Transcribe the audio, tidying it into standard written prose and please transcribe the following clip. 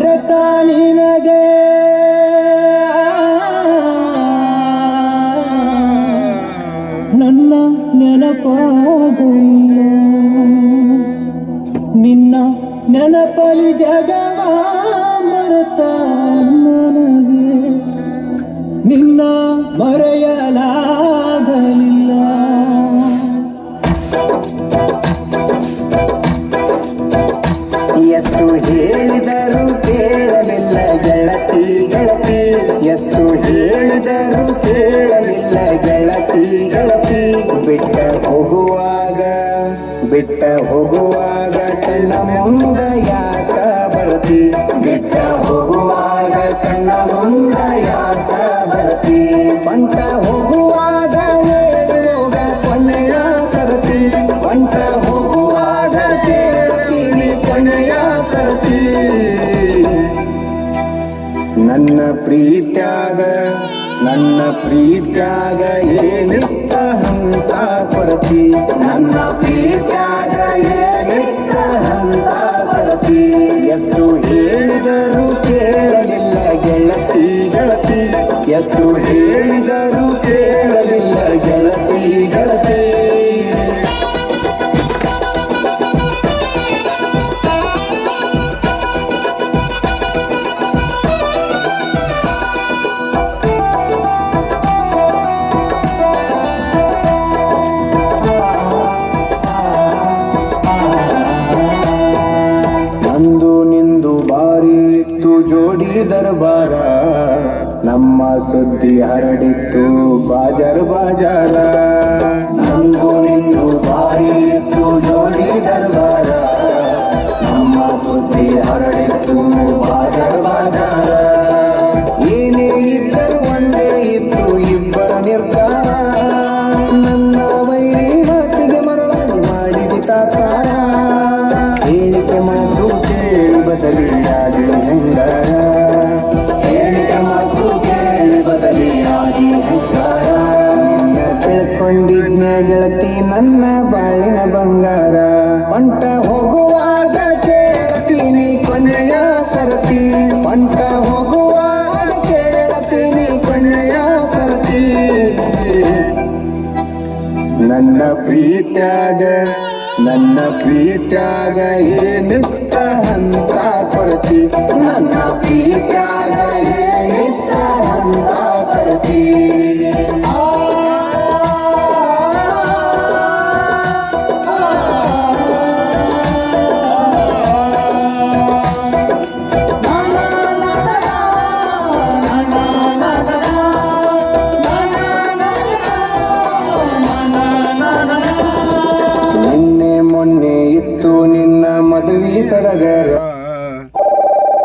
ಮರೆತ ನಿನಗೆ ನನ್ನ ನೆನಪಾಗಲ್ಲ ನಿನ್ನ ನೆನಪಲಿ ಜಗವ ಮರೆತ ನನಗೆ ನಿನ್ನ ಮರೆಯಲಾಗಲಿಲ್ಲ ಎಷ್ಟು ಹೇಳಿದರೂ ಕೇಳಲಿಲ್ಲ ಗೆಳತಿ ಗೆಳತಿ ಎಷ್ಟು ಹೇಳಿದರೂ ಕೇಳಲಿಲ್ಲ ಗೆಳತಿ ಗೆಳತಿ ಬಿಟ್ಟ ಹೋಗುವಾಗ ಕಣ್ಣ ಮುಂದ ಯಾಕ ಬರತಿ ಬಿಟ್ಟ ಹೋಗುವಾಗ ಕಣ್ಣ ಮುಂದ ಯಾಕ ಬರತಿ ಬಂಟ ಹೋಗುವಾಗ ಹೋಗ ಕೊನೆಯ ಸರತಿ ಬಂಟ ಹೋಗುವಾಗ ಕೇಳ್ತೀನಿ ಕೊನೆಯ ಸರತಿ ನನ್ನ ಪ್ರೀತ್ಯಾಗ ಏನಿತ್ತ ಹಂತ ಕೊರತಿ ನನ್ನ ಪ್ರೀತ್ಯಾಗ ಏನಿತ್ತ ಹಂತ ಕೊರತಿ ಎಷ್ಟು ಹೇಳಿದರೂ ಕೇಳಲಿಲ್ಲ ಗೆಳತಿ ಗೆಳತಿ ಎಷ್ಟು ಹೇಳಿದರೂ ಕೇಳಲಿಲ್ಲ ಗೆಳತಿ ಗೆಳತಿ ಜೋಡಿ ದರ್ಬಾರ ನಮ್ಮ ಸುದ್ದಿ ಹರಡಿತ್ತು ಬಾಜಾರ ನಂದು ನಿಂದು ಬಾರಿ ಇತ್ತು ಜೋಡಿ ದರ್ಬಾರ ನಮ್ಮ ಸುದ್ದಿ ಹರಡಿತ್ತು ಬಾಜಾರ ಏನೇ ಇದ್ದರು ಒಂದೇ ಇತ್ತು ಇಬ್ಬರ ನಿರ್ಧಾರ ನನ್ನ ವೈರಿ ಮಾತಿಗೆ ಮರಳಾಗಿ ಮಾಡಿದ ತಾಕಾರ ಹೇಳಿಕೆ ಮಾತು ಕೇಳಿ ಬದಲಿಯಾಗಿ ಹೆಂಗಾರ ಹೇಳಿಕೆ ಮಾತು ಕೇಳಿ ಬದಲಿಯಾಗಿ ಹೆಂಗಾರ ನಿನ್ನ ತಿಳ್ಕೊಂಡಿದ್ನೆ ಗೆಳತಿ ನನ್ನ ಬಾಳಿನ ಬಂಗಾರ ಹೊಂಟ ಹೋಗುವಾಗ ಕೇಳ್ತೀನಿ ಕೊನೆಯ ಸರತಿ ಹೊಂಟ ಹೋಗುವಾಗ ಕೇಳ್ತೀನಿ ಕೊನೆಯ ಸರತಿ ನನ್ನ ಪ್ರೀತ್ಯಾಗ ಏನಿತ್ತ ಹಂತ ಕೊರತಿ ನನ್ನ ಪ್ರೀತ್ಯಾಗ ಏನಿತ್ತ ಹಂತ ಕೊರತಿ ಮೊನ್ನೆ ಇತ್ತು ನಿನ್ನ ಮದುವೆ ಸಡಗರ